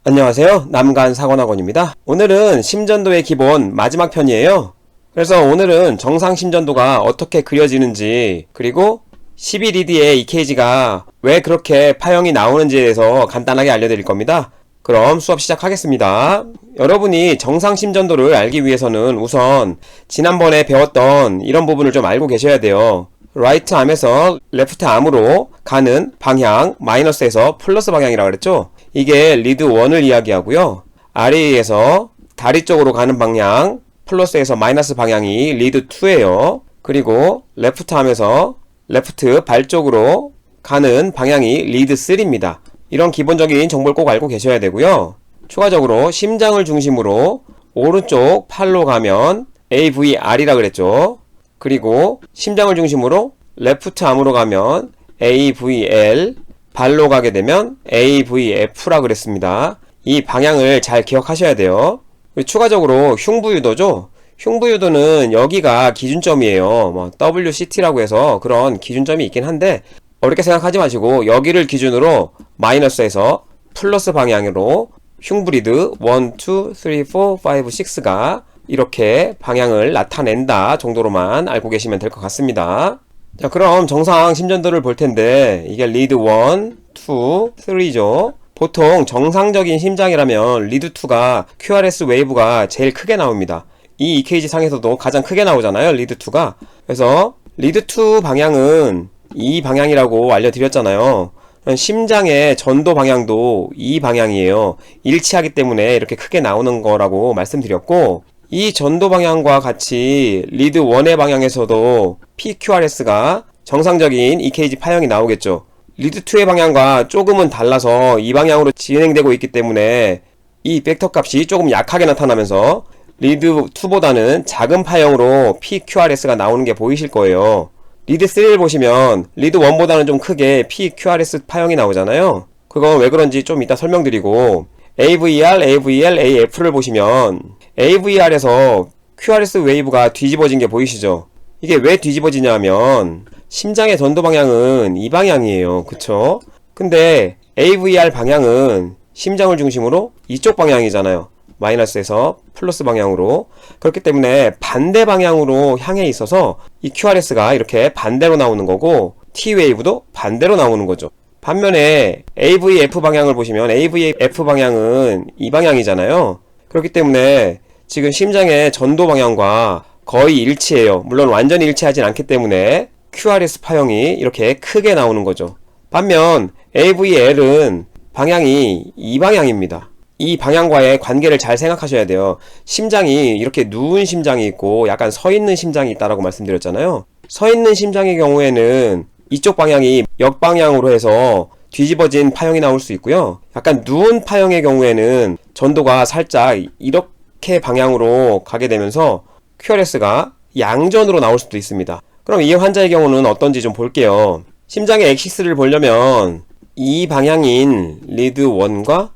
안녕하세요. 남간사관학원입니다. 오늘은 심전도의 기본 마지막 편이에요. 그래서 오늘은 정상 심전도가 어떻게 그려지는지, 그리고 11ED의 EKG가 왜 그렇게 파형이 나오는지에 대해서 간단하게 알려드릴 겁니다. 그럼 수업 시작하겠습니다. 여러분이 정상 심전도를 알기 위해서는 우선 지난번에 배웠던 이런 부분을 좀 알고 계셔야 돼요. 라이트 암에서 레프트 암으로 가는 방향, 마이너스에서 플러스 방향이라고 그랬죠? 이게 리드 1을 이야기하고요. RA에서 다리 쪽으로 가는 방향, 플러스에서 마이너스 방향이 리드 2예요. 그리고 레프트 암에서 레프트 발 쪽으로 가는 방향이 리드 3입니다. 이런 기본적인 정보를 꼭 알고 계셔야 되고요. 추가적으로 심장을 중심으로 오른쪽 팔로 가면 AVR이라 그랬죠. 그리고 심장을 중심으로 레프트 암으로 가면 AVL, 발로 가게 되면 AVF라 그랬습니다. 이 방향을 잘 기억하셔야 돼요. 그리고 추가적으로 흉부유도죠. 흉부유도는 여기가 기준점이에요. WCT라고 해서 그런 기준점이 있긴 한데 어렵게 생각하지 마시고 여기를 기준으로 마이너스에서 플러스 방향으로 흉부리드 1, 2, 3, 4, 5, 6가 이렇게 방향을 나타낸다 정도로만 알고 계시면 될 것 같습니다. 자, 그럼 정상 심전도를 볼 텐데 이게 리드 1, 2, 3죠. 보통 정상적인 심장이라면 리드 2가 QRS 웨이브가 제일 크게 나옵니다. 이 EKG 상에서도 가장 크게 나오잖아요, 리드 2가. 그래서 리드 2 방향은 이 방향이라고 알려드렸잖아요. 심장의 전도 방향도 이 방향이에요. 일치하기 때문에 이렇게 크게 나오는 거라고 말씀드렸고, 이 전도 방향과 같이 리드 1의 방향에서도 PQRS가 정상적인 EKG 파형이 나오겠죠. 리드 2의 방향과 조금은 달라서 이 방향으로 진행되고 있기 때문에 이 벡터 값이 조금 약하게 나타나면서 리드 2보다는 작은 파형으로 PQRS가 나오는 게 보이실 거예요. 리드 3를 보시면 리드 1보다는 좀 크게 PQRS 파형이 나오잖아요. 그건 왜 그런지 좀 이따 설명드리고, AVR, AVL, AF를 보시면 AVR에서 QRS 웨이브가 뒤집어진 게 보이시죠? 이게 왜 뒤집어지냐면 심장의 전도 방향은 이 방향이에요. 그쵸? 근데 AVR 방향은 심장을 중심으로 이쪽 방향이잖아요. 마이너스에서 플러스 방향으로. 그렇기 때문에 반대 방향으로 향해 있어서 이 QRS가 이렇게 반대로 나오는 거고 T웨이브도 반대로 나오는 거죠. 반면에 AVF 방향을 보시면 AVF 방향은 이 방향이잖아요. 그렇기 때문에 지금 심장의 전도 방향과 거의 일치해요. 물론 완전히 일치하진 않기 때문에 QRS 파형이 이렇게 크게 나오는 거죠. 반면 AVL은 방향이 이 방향입니다. 이 방향과의 관계를 잘 생각하셔야 돼요. 심장이 이렇게 누운 심장이 있고 약간 서 있는 심장이 있다라고 말씀드렸잖아요. 서 있는 심장의 경우에는 이쪽 방향이 역방향으로 해서 뒤집어진 파형이 나올 수 있고요. 약간 누운 파형의 경우에는 전도가 살짝 이렇게 방향으로 가게 되면서 QRS가 양전으로 나올 수도 있습니다. 그럼 이 환자의 경우는 어떤지 좀 볼게요. 심장의 엑시스를 보려면 이 방향인 리드 1과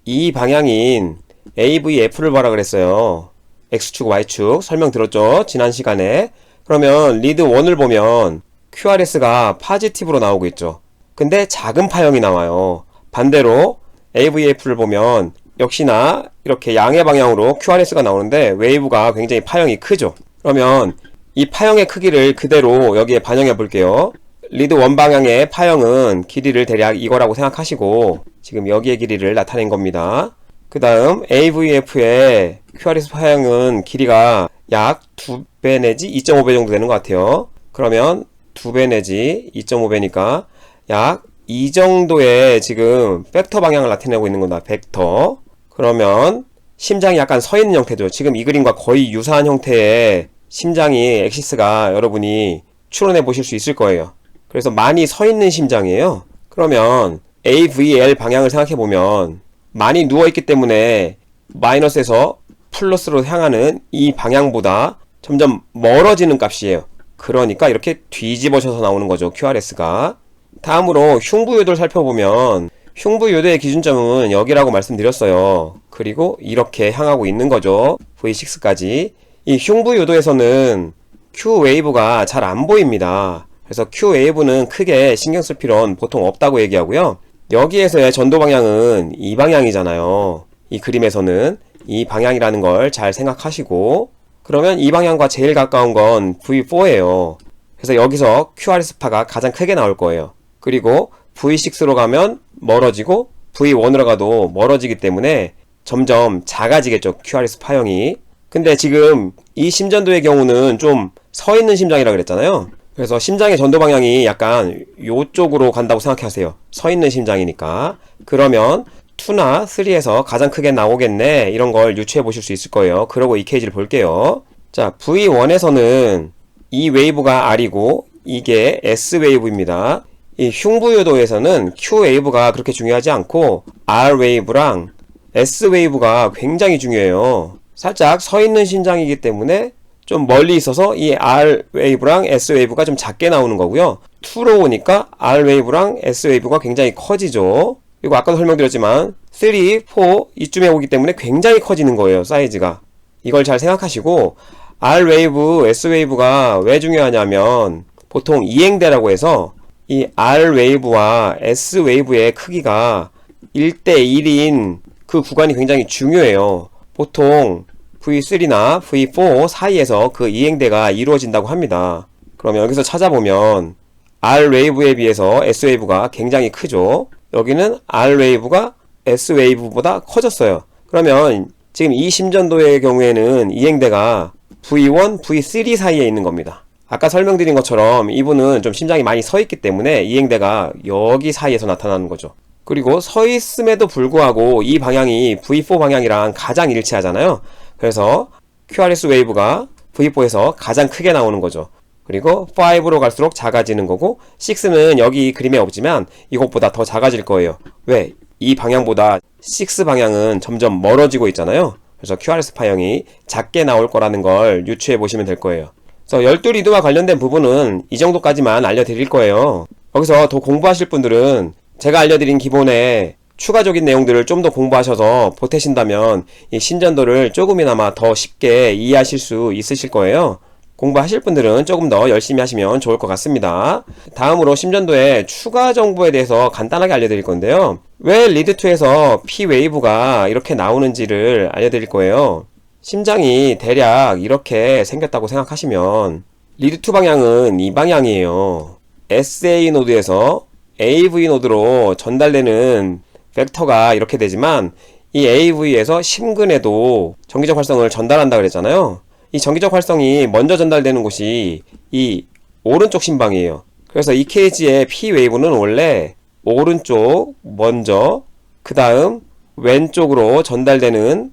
이 방향인 AVF를 봐라 그랬어요. X축, Y축 설명드렸죠? 지난 시간에. 그러면 리드 1을 보면 QRS가 파지티브로 나오고 있죠. 근데 작은 파형이 나와요. 반대로 AVF를 보면 역시나 이렇게 양의 방향으로 QRS가 나오는데 웨이브가 굉장히 파형이 크죠. 그러면 이 파형의 크기를 그대로 여기에 반영해 볼게요. 리드 1 방향의 파형은 길이를 대략 이거라고 생각하시고 지금 여기의 길이를 나타낸 겁니다. 그 다음 AVF의 QRS 파형은 길이가 약 2배 내지 2.5배 정도 되는 것 같아요. 그러면 2배 내지 2.5배니까 약 이 정도의 지금 벡터 방향을 나타내고 있는 겁니다. 벡터. 그러면 심장이 약간 서 있는 형태죠. 지금 이 그림과 거의 유사한 형태의 심장이 엑시스가 여러분이 추론해 보실 수 있을 거예요. 그래서 많이 서 있는 심장이에요. 그러면 AVL 방향을 생각해 보면 많이 누워 있기 때문에 마이너스에서 플러스로 향하는 이 방향보다 점점 멀어지는 값이에요. 그러니까 이렇게 뒤집어져서 나오는 거죠, QRS가. 다음으로 흉부유도를 살펴보면 흉부유도의 기준점은 여기라고 말씀드렸어요. 그리고 이렇게 향하고 있는 거죠, V6까지. 이 흉부유도에서는 Q웨이브가 잘 안 보입니다. 그래서 Q웨이브는 크게 신경 쓸 필요는 보통 없다고 얘기하고요. 여기에서의 전도 방향은 이 방향이잖아요. 이 그림에서는 이 방향이라는 걸 잘 생각하시고, 그러면 이 방향과 제일 가까운 건 V4예요. 그래서 여기서 QR 스파가 가장 크게 나올 거예요. 그리고 V6로 가면 멀어지고 V1으로 가도 멀어지기 때문에 점점 작아지겠죠, QR 스파형이. 근데 지금 이 심전도의 경우는 좀 서 있는 심장이라 그랬잖아요. 그래서 심장의 전도 방향이 약간 요쪽으로 간다고 생각하세요. 서 있는 심장이니까. 그러면 2나 3에서 가장 크게 나오겠네, 이런 걸 유추해 보실 수 있을 거예요. 그러고 EKG를 볼게요. 자, V1에서는 이 웨이브가 R이고 이게 S 웨이브입니다. 이 흉부유도에서는 Q 웨이브가 그렇게 중요하지 않고 R 웨이브랑 S 웨이브가 굉장히 중요해요. 살짝 서 있는 심장이기 때문에 좀 멀리 있어서 이 R 웨이브랑 S 웨이브가 좀 작게 나오는 거고요. 2로 오니까 R 웨이브랑 S 웨이브가 굉장히 커지죠. 그리고 아까도 설명드렸지만 3, 4 이쯤에 오기 때문에 굉장히 커지는 거예요, 사이즈가. 이걸 잘 생각하시고, R 웨이브, S 웨이브가 왜 중요하냐면 보통 이행대라고 해서 이 R 웨이브와 S 웨이브의 크기가 1대1인 그 구간이 굉장히 중요해요. 보통 V3나 V4 사이에서 그 이행대가 이루어진다고 합니다. 그러면 여기서 찾아보면 R 웨이브에 비해서 S 웨이브가 굉장히 크죠. 여기는 R 웨이브가 S 웨이브보다 커졌어요. 그러면 지금 이 심전도의 경우에는 이행대가 V1, V3 사이에 있는 겁니다. 아까 설명드린 것처럼 이분은 좀 심장이 많이 서 있기 때문에 이행대가 여기 사이에서 나타나는 거죠. 그리고 서 있음에도 불구하고 이 방향이 V4 방향이랑 가장 일치하잖아요. 그래서 QRS 웨이브가 V4에서 가장 크게 나오는 거죠. 그리고 5로 갈수록 작아지는 거고, 6는 여기 그림에 없지만 이것보다 더 작아질 거예요. 왜? 이 방향보다 6 방향은 점점 멀어지고 있잖아요. 그래서 QRS 파형이 작게 나올 거라는 걸 유추해 보시면 될 거예요. 그래서 열두 리드와 관련된 부분은 이 정도까지만 알려드릴 거예요. 여기서 더 공부하실 분들은 제가 알려드린 기본의 추가적인 내용들을 좀 더 공부하셔서 보태신다면 이 심전도를 조금이나마 더 쉽게 이해하실 수 있으실 거예요. 공부하실 분들은 조금 더 열심히 하시면 좋을 것 같습니다. 다음으로 심전도의 추가 정보에 대해서 간단하게 알려드릴 건데요. 왜 리드2에서 P웨이브가 이렇게 나오는지를 알려드릴 거예요. 심장이 대략 이렇게 생겼다고 생각하시면 리드2 방향은 이 방향이에요. SA 노드에서 AV 노드로 전달되는 벡터가 이렇게 되지만 이 AV에서 심근에도 전기적 활성을 전달한다 그랬잖아요. 이 전기적 활성이 먼저 전달되는 곳이 이 오른쪽 심방이에요. 그래서 EKG의 P웨이브는 원래 오른쪽 먼저, 그 다음 왼쪽으로 전달되는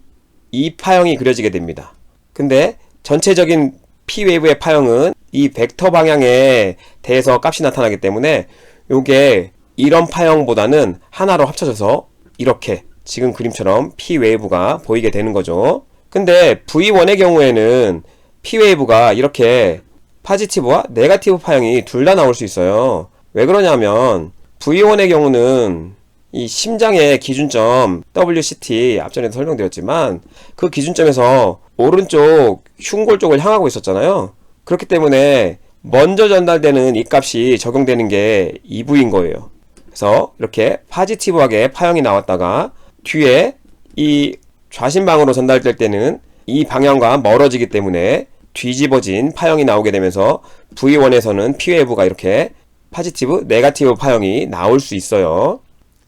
이 파형이 그려지게 됩니다. 근데 전체적인 P웨이브의 파형은 이 벡터 방향에 대해서 값이 나타나기 때문에 요게 이런 파형보다는 하나로 합쳐져서 이렇게 지금 그림처럼 P웨이브가 보이게 되는 거죠. 근데 V1의 경우에는 P웨이브가 이렇게 파지티브와 네거티브 파형이 둘 다 나올 수 있어요. 왜 그러냐면 V1의 경우는 이 심장의 기준점 WCT 앞전에도 설명드렸지만 그 기준점에서 오른쪽 흉골 쪽을 향하고 있었잖아요. 그렇기 때문에 먼저 전달되는 이 값이 적용되는 게 EV인 거예요. 그래서 이렇게 파지티브하게 파형이 나왔다가 뒤에 이 좌심방으로 전달될 때는 이 방향과 멀어지기 때문에 뒤집어진 파형이 나오게 되면서 V1에서는 P웨이브가 이렇게 파지티브, 네거티브 파형이 나올 수 있어요.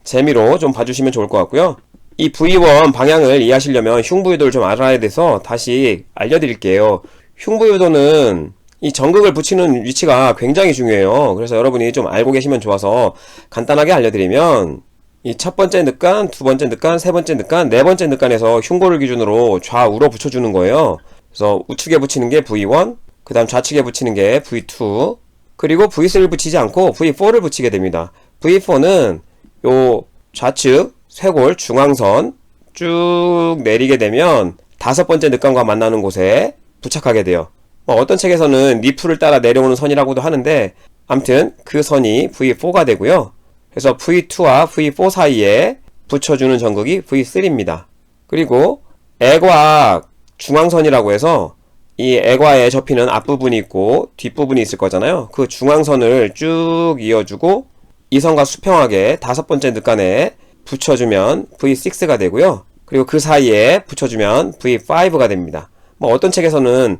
재미로 좀 봐주시면 좋을 것 같고요. 이 V1 방향을 이해하시려면 흉부유도를 좀 알아야 돼서 다시 알려드릴게요. 흉부유도는 이 전극을 붙이는 위치가 굉장히 중요해요. 그래서 여러분이 좀 알고 계시면 좋아서 간단하게 알려드리면 이 첫 번째 늑간, 두 번째 늑간, 세 번째 늑간, 네 번째 늑간에서 흉골을 기준으로 좌우로 붙여주는 거예요. 그래서 우측에 붙이는 게 V1, 그 다음 좌측에 붙이는 게 V2, 그리고 V3를 붙이지 않고 V4를 붙이게 됩니다. V4는 요 좌측 쇄골 중앙선 쭉 내리게 되면 다섯 번째 늑간과 만나는 곳에 부착하게 돼요. 어떤 책에서는 니프를 따라 내려오는 선이라고도 하는데 아무튼 그 선이 V4가 되고요. 그래서 V2와 V4 사이에 붙여주는 전극이 V3입니다. 그리고 애곽 중앙선이라고 해서 이 애과에 접히는 앞부분이 있고 뒷부분이 있을 거잖아요. 그 중앙선을 쭉 이어주고 이 선과 수평하게 다섯 번째 늑간에 붙여주면 V6가 되고요. 그리고 그 사이에 붙여주면 V5가 됩니다. 뭐 어떤 책에서는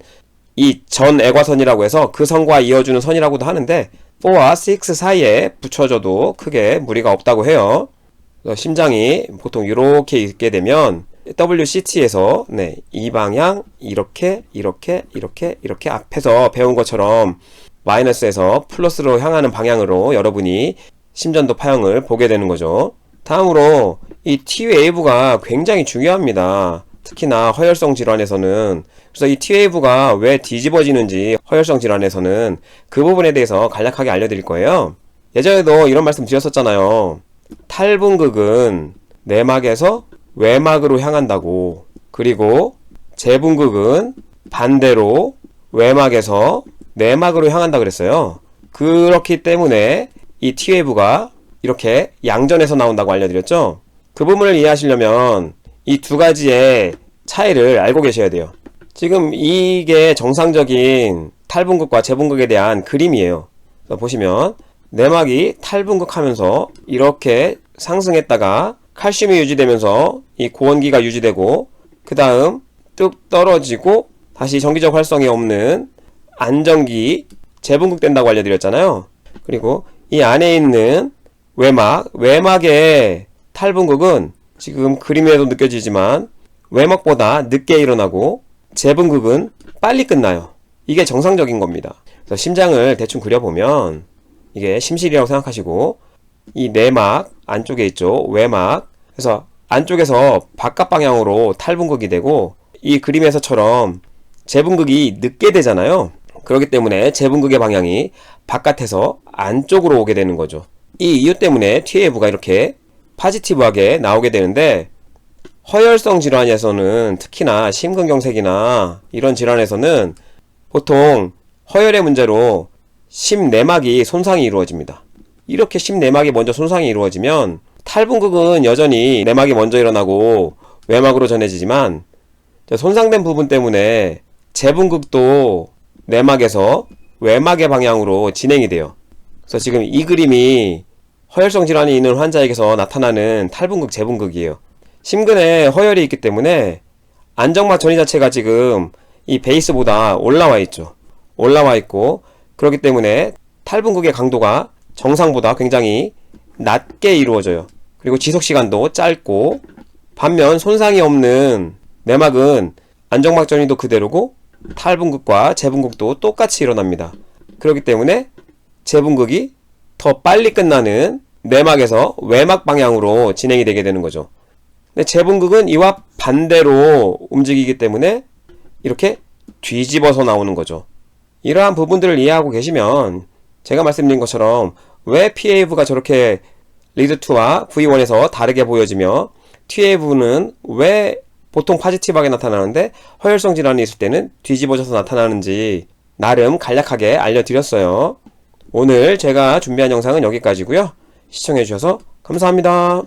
이 전 애과선이라고 해서 그 선과 이어주는 선이라고도 하는데 4와 6 사이에 붙여줘도 크게 무리가 없다고 해요. 심장이 보통 이렇게 있게 되면 WCT에서 이 방향 이렇게 앞에서 배운 것처럼 마이너스에서 플러스로 향하는 방향으로 여러분이 심전도 파형을 보게 되는 거죠. 다음으로 이 T웨이브가 굉장히 중요합니다. 특히나 허혈성 질환에서는. 그래서 이 T웨이브가 왜 뒤집어지는지 허혈성 질환에서는 그 부분에 대해서 간략하게 알려드릴 거예요. 예전에도 이런 말씀 드렸었잖아요. 탈분극은 내막에서 외막으로 향한다고. 그리고 재분극은 반대로 외막에서 내막으로 향한다 그랬어요. 그렇기 때문에 이 T웨이브가 이렇게 양전에서 나온다고 알려드렸죠. 그 부분을 이해하시려면 이 두 가지의 차이를 알고 계셔야 돼요. 지금 이게 정상적인 탈분극과 재분극에 대한 그림이에요. 보시면 내막이 탈분극하면서 이렇게 상승했다가 칼슘이 유지되면서 이 고원기가 유지되고 그 다음 뚝 떨어지고 다시 정기적 활성이 없는 안정기 재분극된다고 알려드렸잖아요. 그리고 이 안에 있는 외막의 탈분극은 지금 그림에도 느껴지지만 외막보다 늦게 일어나고 재분극은 빨리 끝나요. 이게 정상적인 겁니다. 그래서 심장을 대충 그려보면 이게 심실이라고 생각하시고 이 내막 안쪽에 있죠. 외막. 그래서 안쪽에서 바깥 방향으로 탈분극이 되고 이 그림에서처럼 재분극이 늦게 되잖아요. 그렇기 때문에 재분극의 방향이 바깥에서 안쪽으로 오게 되는 거죠. 이 이유 때문에 T웨이브가 이렇게 파지티브하게 나오게 되는데 허혈성 질환에서는 특히나 심근경색이나 이런 질환에서는 보통 허혈의 문제로 심내막이 손상이 이루어집니다. 이렇게 심내막이 먼저 손상이 이루어지면 탈분극은 여전히 내막이 먼저 일어나고 외막으로 전해지지만 손상된 부분 때문에 재분극도 내막에서 외막의 방향으로 진행이 돼요. 그래서 지금 이 그림이 허혈성 질환이 있는 환자에게서 나타나는 탈분극, 재분극이에요. 심근에 허혈이 있기 때문에 안정막 전이 자체가 지금 이 베이스보다 올라와 있죠. 올라와 있고 그렇기 때문에 탈분극의 강도가 정상보다 굉장히 낮게 이루어져요. 그리고 지속시간도 짧고 반면 손상이 없는 내막은 안정막 전이도 그대로고 탈분극과 재분극도 똑같이 일어납니다. 그렇기 때문에 재분극이 더 빨리 끝나는 내막에서 외막 방향으로 진행이 되게 되는 거죠. 근데 재분극은 이와 반대로 움직이기 때문에 이렇게 뒤집어서 나오는 거죠. 이러한 부분들을 이해하고 계시면 제가 말씀드린 것처럼 왜 P웨이브가 저렇게 리드2와 V1에서 다르게 보여지며 T웨이브는 왜 보통 파지티브하게 나타나는데 허혈성 질환이 있을 때는 뒤집어져서 나타나는지 나름 간략하게 알려드렸어요. 오늘 제가 준비한 영상은 여기까지고요. 시청해주셔서 감사합니다.